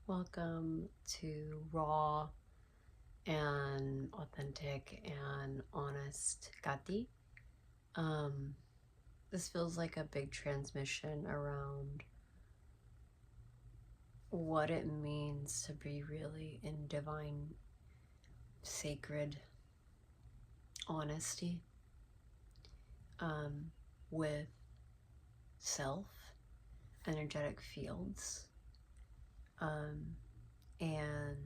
Welcome to raw and authentic and honest Kati. This feels like a big transmission around what it means to be really in divine, sacred honesty with self, energetic fields, and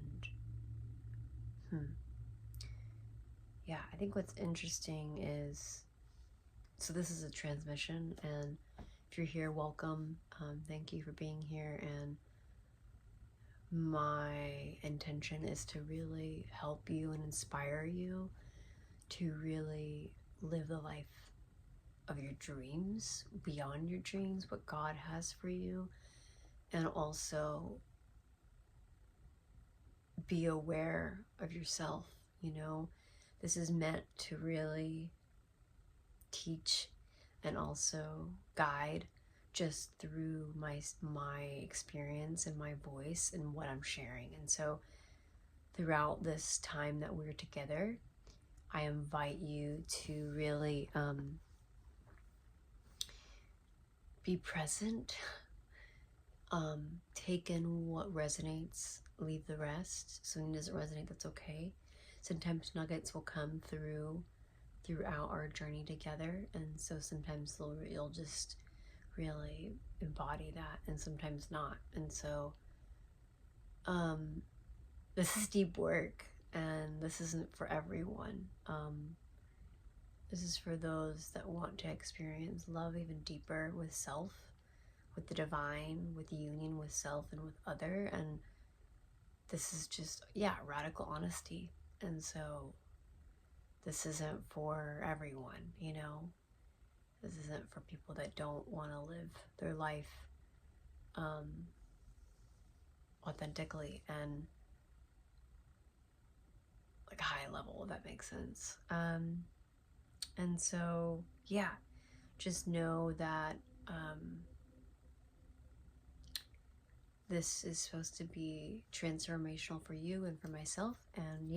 yeah, I think what's interesting is, so this is a transmission, and if you're here, welcome. Thank you for being here, and my intention is to really help you and inspire you to really live the life of your dreams, beyond your dreams, what God has for you, and also be aware of yourself. This is meant to really teach and also guide just through my experience and my voice and what I'm sharing. And so throughout this time that we're together, I invite you to really be present, take in what resonates, leave the rest. Something doesn't resonate, that's okay. Sometimes nuggets will come throughout our journey together, and so sometimes you'll just really embody that, and sometimes not. And so this is deep work, and this isn't for everyone. This is for those that want to experience love even deeper with self, with the divine, with union with self and with other. And this is just, radical honesty. And so this isn't for everyone, This isn't for people that don't want to live their life authentically and like a high level, if that makes sense. And so, just know that this is supposed to be transformational for you and for myself. And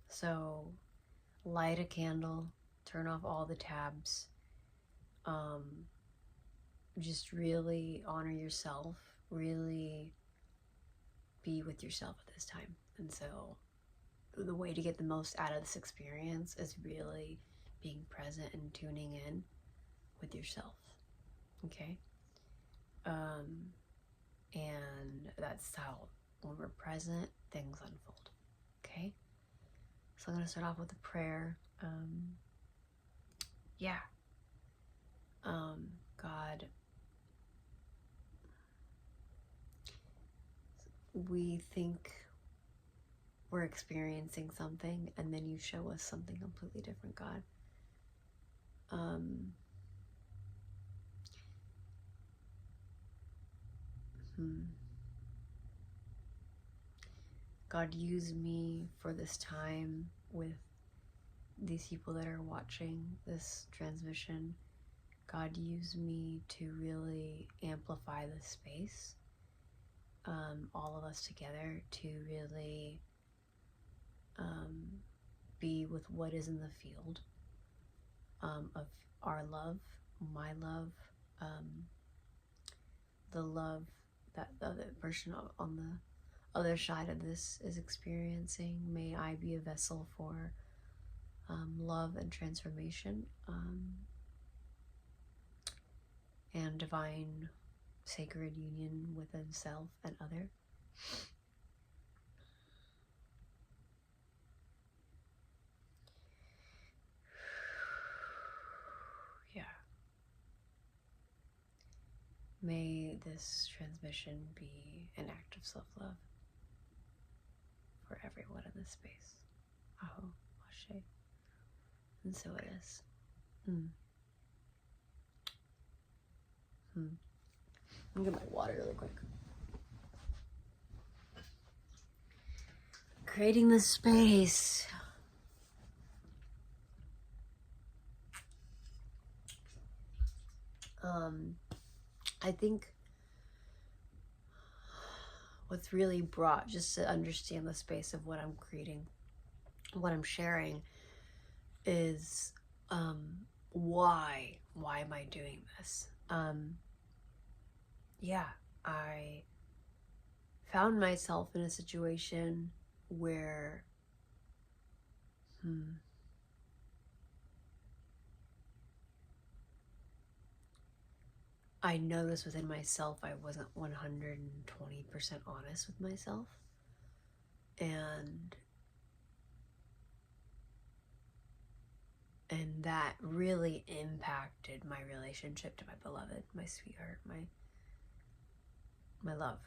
so light a candle, turn off all the tabs, just really honor yourself, really be with yourself at this time. And so the way to get the most out of this experience is really being present and tuning in with yourself. Okay? And that's how, when we're present, things unfold. Okay? So I'm going to start off with a prayer. God, we think we're experiencing something, and then you show us something completely different, God. God, use me for this time with these people that are watching this transmission. God, use me to really amplify this space, all of us together, to really be with what is in the field of our love, my love, the love that the other person on the other side of this is experiencing. May I be a vessel for love and transformation, and divine sacred union within self and other. May this transmission be an act of self-love for everyone in this space. Aho, ashe. And so it is. Let me get my water really quick. Creating this space. I think what's really brought, just to understand the space of what I'm creating, what I'm sharing, is why am I doing this? Yeah, I found myself in a situation where I noticed within myself I wasn't 120% honest with myself. And that really impacted my relationship to my beloved, my sweetheart, my love,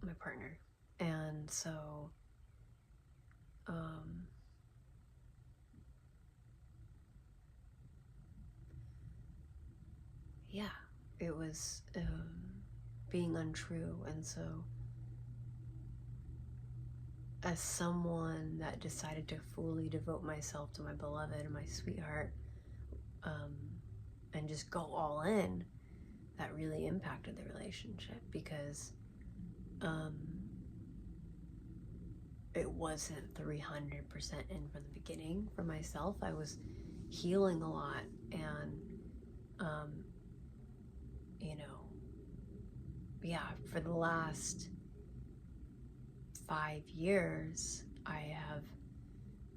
my partner. And so yeah, it was being untrue. And so as someone that decided to fully devote myself to my beloved and my sweetheart, and just go all in, that really impacted the relationship, because it wasn't 300% in from the beginning for myself. I was healing a lot, and yeah, for the last 5 years, I have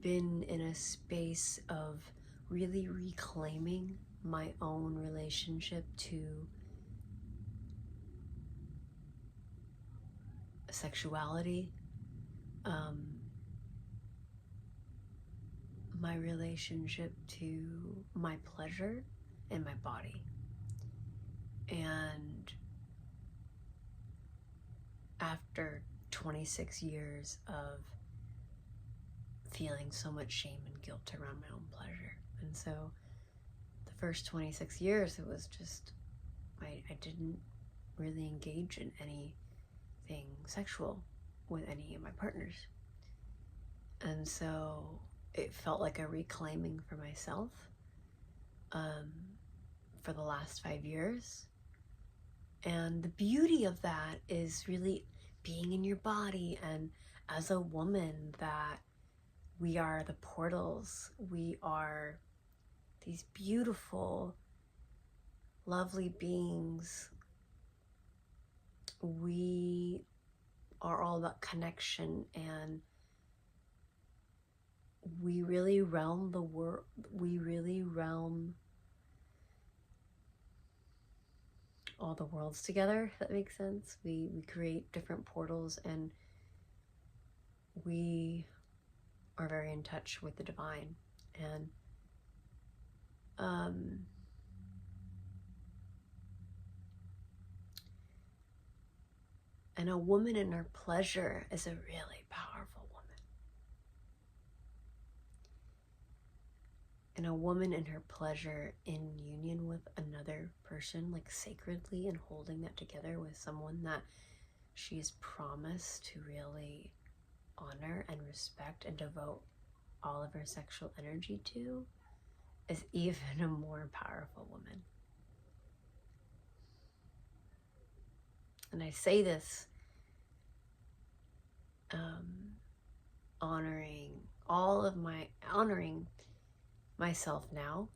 been in a space of really reclaiming my own relationship to sexuality, my relationship to my pleasure and my body. And after 26 years of feeling so much shame and guilt around my own pleasure. And so the first 26 years, it was just, I didn't really engage in anything sexual with any of my partners. And so it felt like a reclaiming for myself for the last 5 years. And the beauty of that is really being in your body, and as a woman, that we are the portals. We are these beautiful, lovely beings. We are all about connection, and we really realm the world. We really realm all the worlds together, if that makes sense. We create different portals, and we are very in touch with the divine. And and a woman in her pleasure is a really powerful woman. And a woman in her pleasure in union with another person, like sacredly, and holding that together with someone that she is promised to really honor and respect and devote all of her sexual energy to, is even a more powerful woman. And I say this honoring myself now,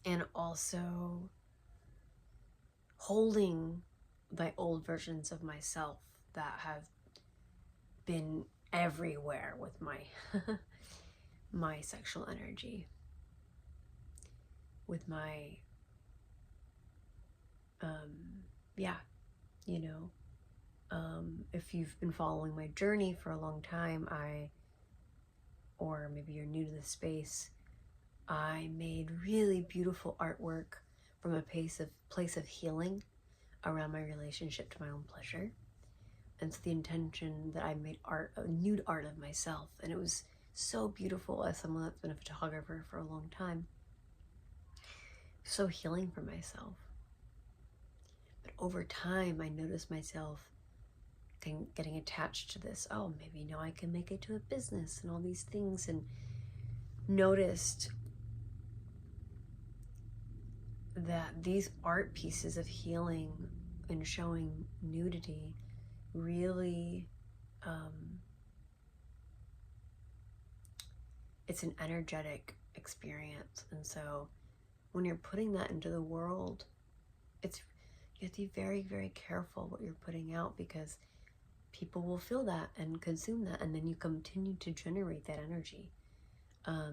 and also holding the old versions of myself that have been everywhere with my my sexual energy, with my if you've been following my journey for a long time, or maybe you're new to the space, I made really beautiful artwork from a place of healing around my relationship to my own pleasure. And so the intention that I made art, a nude art of myself, and it was so beautiful as someone that's been a photographer for a long time. So healing for myself. But over time, I noticed myself getting attached to this. Oh, maybe now I can make it to a business and all these things, and noticed that these art pieces of healing and showing nudity really, it's an energetic experience. And so when you're putting that into the world, you have to be very, very careful what you're putting out, because people will feel that and consume that, and then you continue to generate that energy. I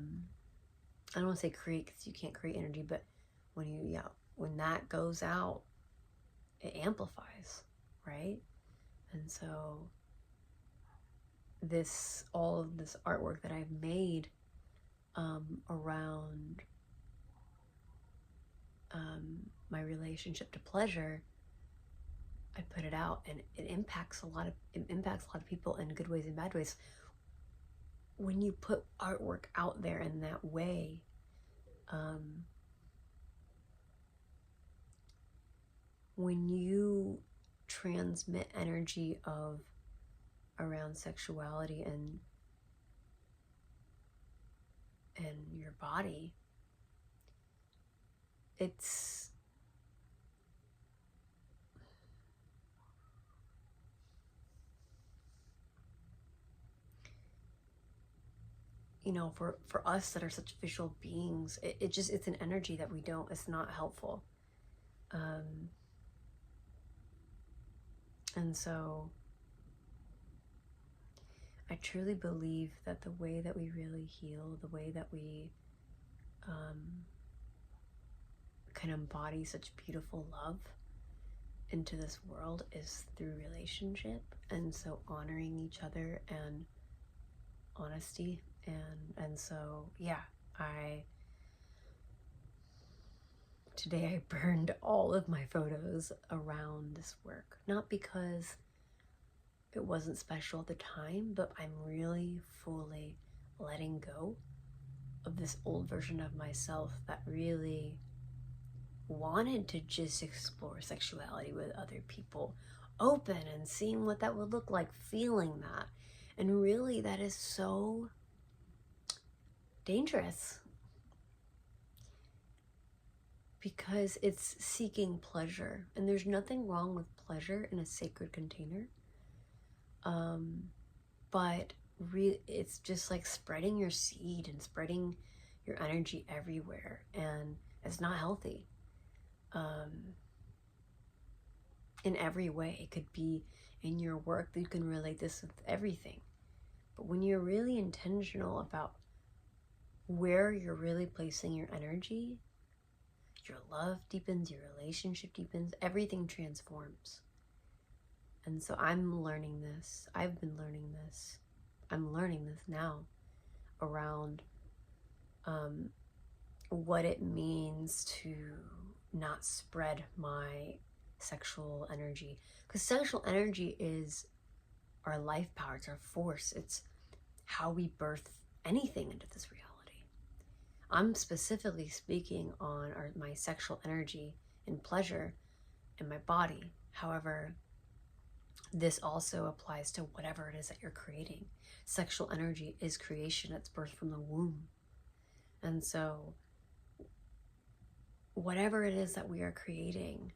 don't want to say create, because you can't create energy, but when that goes out, it amplifies, right? And so all of this artwork that I've made around my relationship to pleasure, I put it out, and it impacts a lot of people in good ways and bad ways. When you put artwork out there in that way, when you transmit energy around sexuality and your body, it's for us that are such visual beings, it's an energy that it's not helpful. And so I truly believe that the way that we really heal, the way that we can embody such beautiful love into this world is through relationship. And so honoring each other and honesty. And so, yeah, today I burned all of my photos around this work, not because it wasn't special at the time, but I'm really fully letting go of this old version of myself that really wanted to just explore sexuality with other people, open and seeing what that would look like, feeling that. And really, that is so dangerous, because it's seeking pleasure, and there's nothing wrong with pleasure in a sacred container. But it's just like spreading your seed and spreading your energy everywhere, and it's not healthy. In every way. It could be in your work, that you can relate this with everything. But when you're really intentional about where you're really placing your energy, your love deepens, your relationship deepens, everything transforms. And so I'm learning this. I've been learning this. I'm learning this now around what it means to not spread my sexual energy. Because sexual energy is our life power, it's our force, it's how we birth anything into this reality. I'm specifically speaking on my sexual energy and pleasure in my body. However, this also applies to whatever it is that you're creating. Sexual energy is creation. It's birthed from the womb. And so whatever it is that we are creating,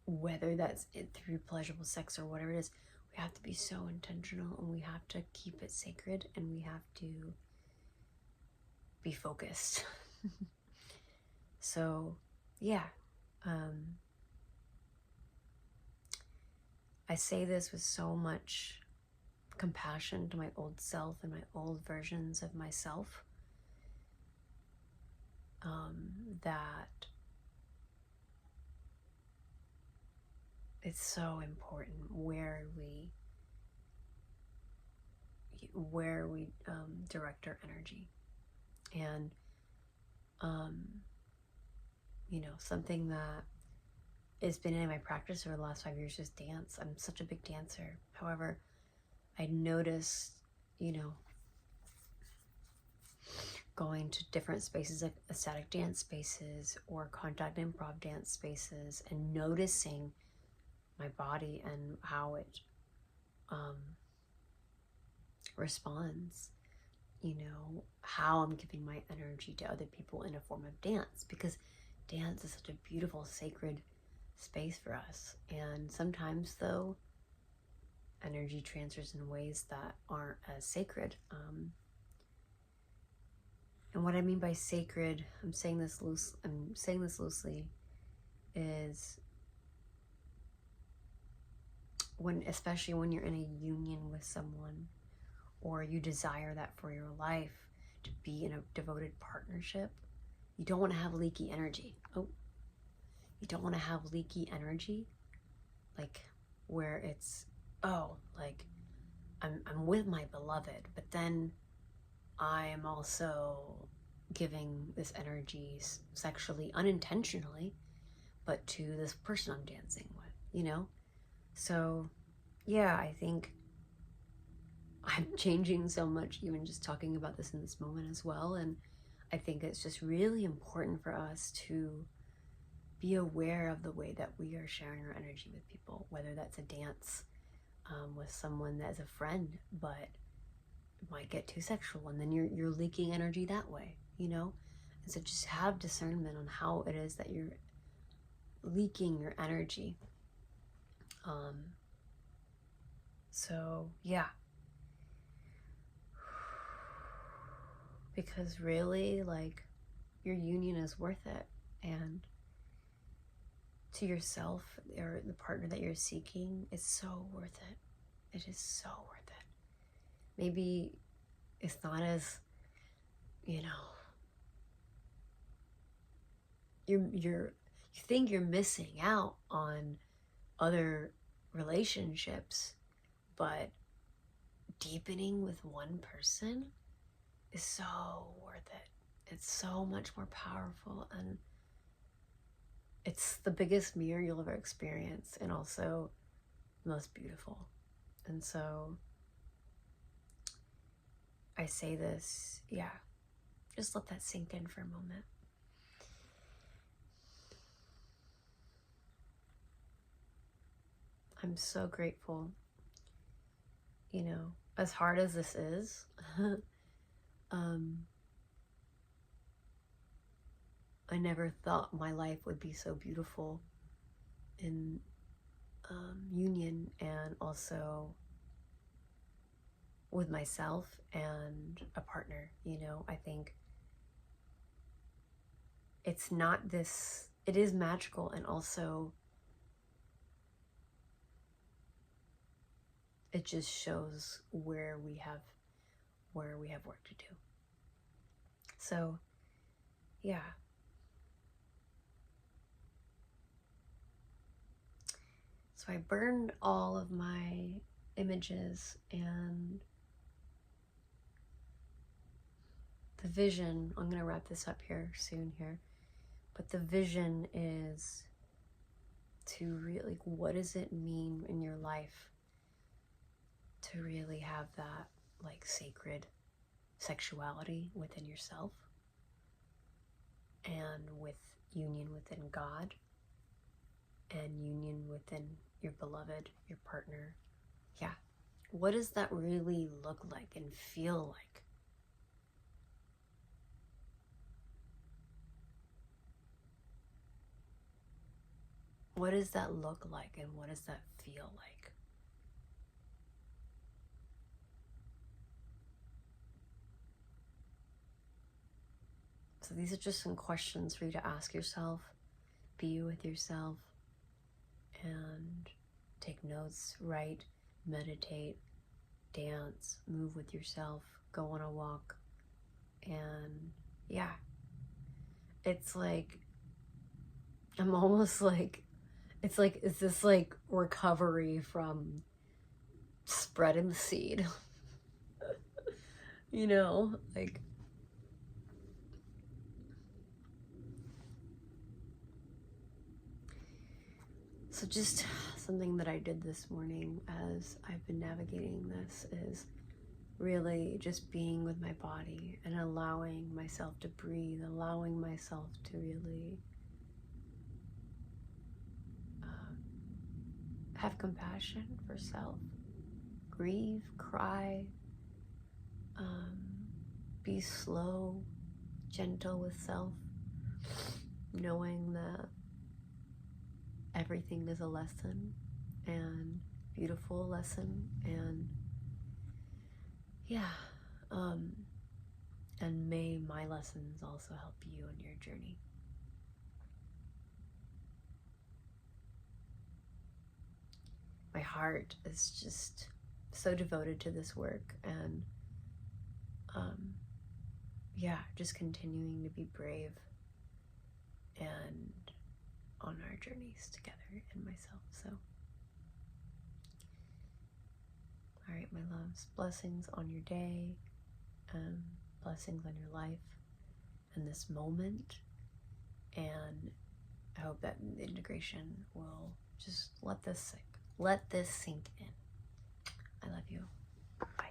whether that's through pleasurable sex or whatever it is, we have to be so intentional, and we have to keep it sacred, and we have to be focused. So, yeah. I say this with so much compassion to my old self and my old versions of myself, that it's so important where we direct our energy. And something that has been in my practice over the last 5 years is dance. I'm such a big dancer. However, I noticed, going to different spaces, like ecstatic dance spaces or contact improv dance spaces, and noticing my body and how it responds how I'm giving my energy to other people in a form of dance, because dance is such a beautiful, sacred space for us. And sometimes, though, energy transfers in ways that aren't as sacred. And what I mean by sacred, I'm saying this loosely, is especially when you're in a union with someone, or you desire that for your life, to be in a devoted partnership, you don't want to have leaky energy. You don't want to have leaky energy, like where it's, like I'm with my beloved, but then I'm also giving this energy sexually, unintentionally, but to this person I'm dancing with, So, yeah, I think I'm changing so much, even just talking about this in this moment as well. And I think it's just really important for us to be aware of the way that we are sharing our energy with people, whether that's a dance with someone that's a friend, but it might get too sexual, and then you're leaking energy that way, And so just have discernment on how it is that you're leaking your energy. So yeah, because really, like, your union is worth it, and to yourself or the partner that you're seeking, it's so worth it. It is so worth it. Maybe it's not as, you think you're missing out on other relationships, but deepening with one person is so worth it. It's so much more powerful, and it's the biggest mirror you'll ever experience, and also the most beautiful. And so I say this, just let that sink in for a moment. I'm so grateful, as hard as this is, I never thought my life would be so beautiful in union, and also with myself and a partner. I think it's not this, it is magical, and also it just shows where we have work to do. So yeah, so I burned all of my images, and the vision, I'm gonna wrap this up here soon but the vision is to really, what does it mean in your life to really have that, like, sacred sexuality within yourself, and with union within God, and union within your beloved, your partner. Yeah, what does that really look like and feel like? What does that look like, and what does that feel like? So these are just some questions for you to ask yourself, be with yourself, and take notes, write, meditate, dance, move with yourself, go on a walk. And yeah, it's like, I'm almost like, is this like recovery from spreading the seed? Like, so just something that I did this morning as I've been navigating this is really just being with my body and allowing myself to breathe, allowing myself to really have compassion for self, grieve, cry, be slow, gentle with self, knowing that everything is a lesson, and beautiful lesson, and yeah, and may my lessons also help you in your journey. My heart is just so devoted to this work, and yeah, just continuing to be brave and on our journeys together and myself. So, all right, my loves, blessings on your day, blessings on your life and this moment, and I hope that the integration will just let this sink in. I love you. Bye.